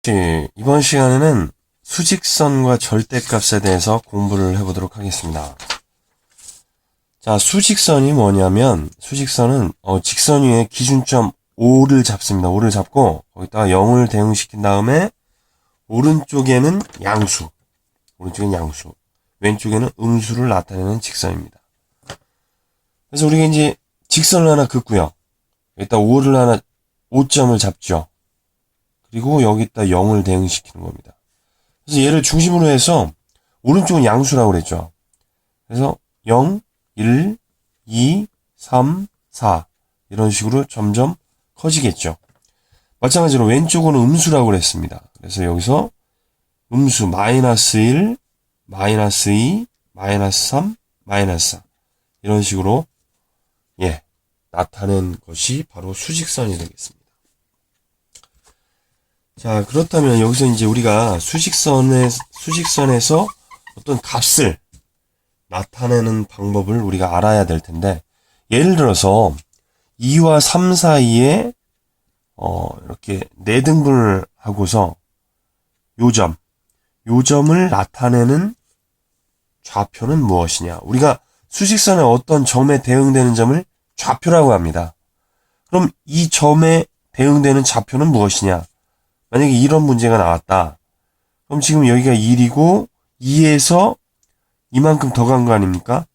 이번 시간에는 수직선과 절대값에 대해서 공부를 해보도록 하겠습니다. 자, 수직선이 뭐냐면, 수직선은 직선 위에 기준점 O를 잡습니다. O를 잡고 거기다가 0을 대응시킨 다음에 오른쪽에는 양수, 왼쪽에는 음수를 나타내는 직선입니다. 그래서 우리가 이제 직선을 하나 긋고요. 여기다 O점을 잡죠. 그리고 여기다 0을 대응시키는 겁니다. 그래서 얘를 중심으로 해서 오른쪽은 양수라고 그랬죠. 그래서 0, 1, 2, 3, 4 이런 식으로 점점 커지겠죠. 마찬가지로 왼쪽은 음수라고 그랬습니다. 그래서 여기서 음수 마이너스 1, 마이너스 2, 마이너스 3, 마이너스 4 이런 식으로 나타낸 것이 바로 수직선이 되겠습니다. 자, 그렇다면 여기서 이제 우리가 수직선에서 어떤 값을 나타내는 방법을 우리가 알아야 될 텐데, 예를 들어서 2와 3 사이에 이렇게 4등분을 하고서 요점을 나타내는 좌표는 무엇이냐? 우리가 수직선의 어떤 점에 대응되는 점을 좌표라고 합니다. 그럼 이 점에 대응되는 좌표는 무엇이냐? 만약에 이런 문제가 나왔다. 그럼 지금 여기가 1이고 2에서 이만큼 더 간 거 아닙니까?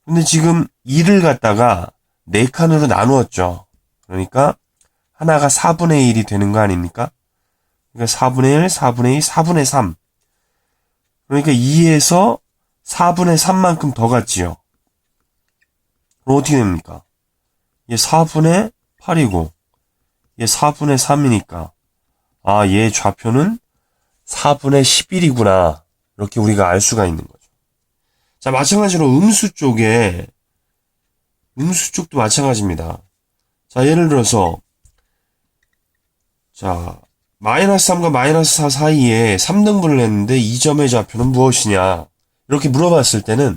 근데 지금 2를 갖다가 4칸으로 나누었죠. 그러니까 하나가 4분의 1이 되는 거 아닙니까? 그러니까 4분의 1, 4분의 2, 4분의 3. 그러니까 2에서 4분의 3만큼 더 갔지요. 그럼 어떻게 됩니까? 얘 4분의 8이고 얘 4분의 3이니까 얘 좌표는 4분의 11이구나. 이렇게 우리가 알 수가 있는 거죠. 자, 마찬가지로 음수 쪽도 마찬가지입니다. 자, 예를 들어서, 자, 마이너스 3과 마이너스 4 사이에 3등분을 했는데 이 점의 좌표는 무엇이냐? 이렇게 물어봤을 때는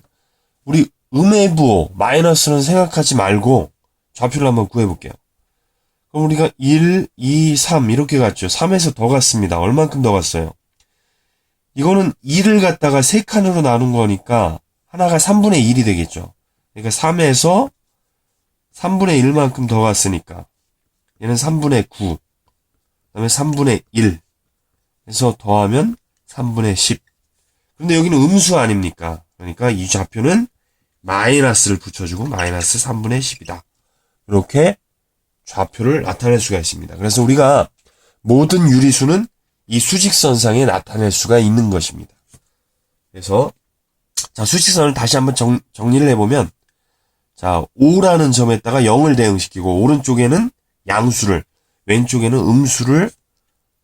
우리 음의 부호, 마이너스는 생각하지 말고 좌표를 한번 구해볼게요. 그럼 우리가 1, 2, 3 이렇게 갔죠. 3에서 더 갔습니다. 얼만큼 더 갔어요? 이거는 2를 갖다가 3칸으로 나눈 거니까 하나가 3분의 1이 되겠죠. 그러니까 3에서 3분의 1만큼 더 갔으니까 얘는 3분의 9, 그다음에 3분의 1 해서 더하면 3분의 10. 그런데 여기는 음수 아닙니까? 그러니까 이 좌표는 마이너스를 붙여주고 마이너스 3분의 10이다. 이렇게 좌표를 나타낼 수가 있습니다. 그래서 우리가 모든 유리수는 이 수직선상에 나타낼 수가 있는 것입니다. 그래서 자, 수직선을 다시 한번 정리를 해보면, 자, O라는 점에다가 0을 대응시키고 오른쪽에는 양수를, 왼쪽에는 음수를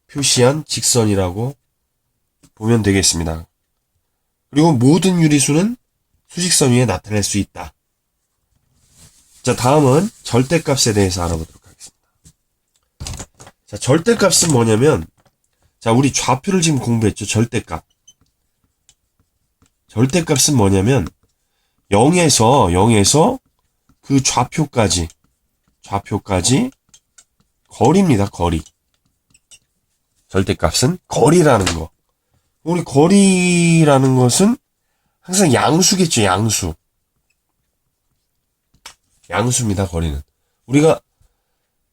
표시한 직선이라고 보면 되겠습니다. 그리고 모든 유리수는 수직선 위에 나타낼 수 있다. 자, 다음은 절대값에 대해서 알아보도록 하겠습니다. 자, 절대값은 뭐냐면, 자, 우리 좌표를 지금 공부했죠. 절대값은 뭐냐면, 0에서 그 좌표까지 거리입니다. 거리. 절대값은 거리라는 거. 우리 거리라는 것은 항상 양수겠죠. 양수입니다. 거리는. 우리가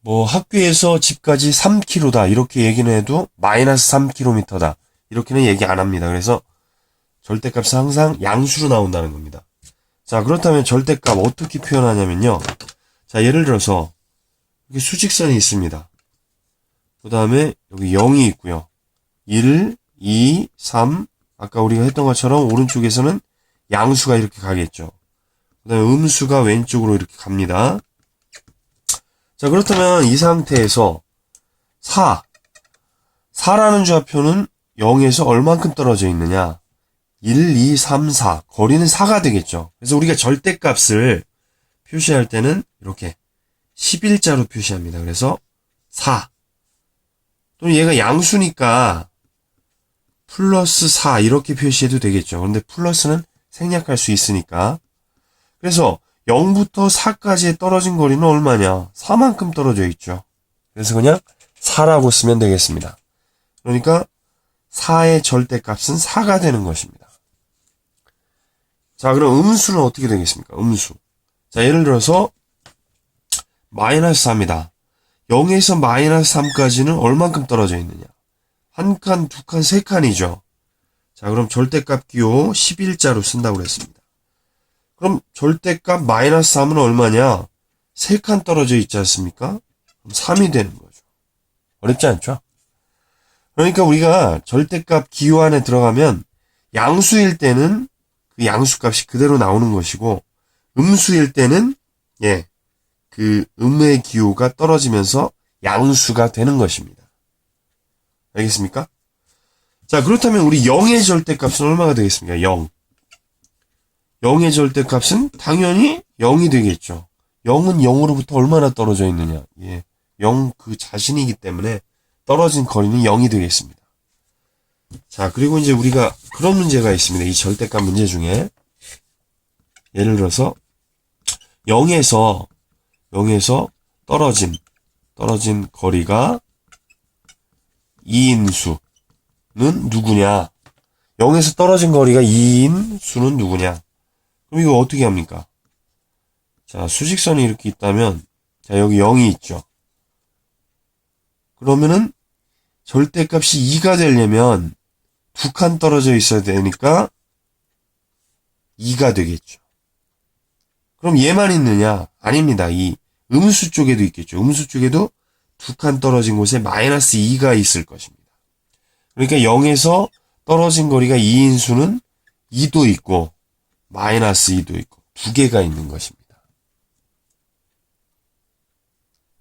학교에서 집까지 3km다 이렇게 얘기는 해도 마이너스 3km다 이렇게는 얘기 안 합니다. 그래서 절대값은 항상 양수로 나온다는 겁니다. 자, 그렇다면 절대값 어떻게 표현하냐면요. 자, 예를 들어서 여기 수직선이 있습니다. 그 다음에 여기 0이 있고요. 1, 2, 3 아까 우리가 했던 것처럼 오른쪽에서는 양수가 이렇게 가겠죠. 그 다음에 음수가 왼쪽으로 이렇게 갑니다. 자, 그렇다면 이 상태에서 4라는 좌표는 0에서 얼만큼 떨어져 있느냐? 1, 2, 3, 4. 거리는 4가 되겠죠. 그래서 우리가 절대값을 표시할 때는 이렇게 11자로 표시합니다. 그래서 4. 또는 얘가 양수니까 플러스 4 이렇게 표시해도 되겠죠. 그런데 플러스는 생략할 수 있으니까. 그래서 0부터 4까지의 떨어진 거리는 얼마냐? 4만큼 떨어져 있죠. 그래서 그냥 4라고 쓰면 되겠습니다. 그러니까 4의 절대값은 4가 되는 것입니다. 자, 그럼 음수는 어떻게 되겠습니까? 음수. 자, 예를 들어서 마이너스 4입니다. 0에서 마이너스 3까지는 얼만큼 떨어져 있느냐? 한 칸, 두 칸, 세 칸이죠. 자, 그럼 절대값 기호 11자로 쓴다고 그랬습니다. 그럼 절대값 마이너스 3은 얼마냐? 세 칸 떨어져 있지 않습니까? 그럼 3이 되는 거죠. 어렵지 않죠? 그러니까 우리가 절대값 기호 안에 들어가면 양수일 때는 그 양수값이 그대로 나오는 것이고 음수일 때는 그 음의 기호가 떨어지면서 양수가 되는 것입니다. 알겠습니까? 자, 그렇다면 우리 0의 절대값은 얼마가 되겠습니까? 0. 0의 절대값은 당연히 0이 되겠죠. 0은 0으로부터 얼마나 떨어져 있느냐? 0 그 자신이기 때문에 떨어진 거리는 0이 되겠습니다. 자, 그리고 이제 우리가 그런 문제가 있습니다. 이 절대값 문제 중에. 예를 들어서 0에서 떨어진 거리가 2인 수는 누구냐? 0에서 떨어진 거리가 2인 수는 누구냐? 그럼 이거 어떻게 합니까? 자, 수직선이 이렇게 있다면, 자, 여기 0이 있죠. 그러면은 절대값이 2가 되려면 두 칸 떨어져 있어야 되니까 2가 되겠죠. 그럼 얘만 있느냐? 아닙니다. 이 음수 쪽에도 있겠죠. 음수 쪽에도 두 칸 떨어진 곳에 마이너스 2가 있을 것입니다. 그러니까 0에서 떨어진 거리가 2인 수는 2도 있고 마이너스 2도 있고 두 개가 있는 것입니다.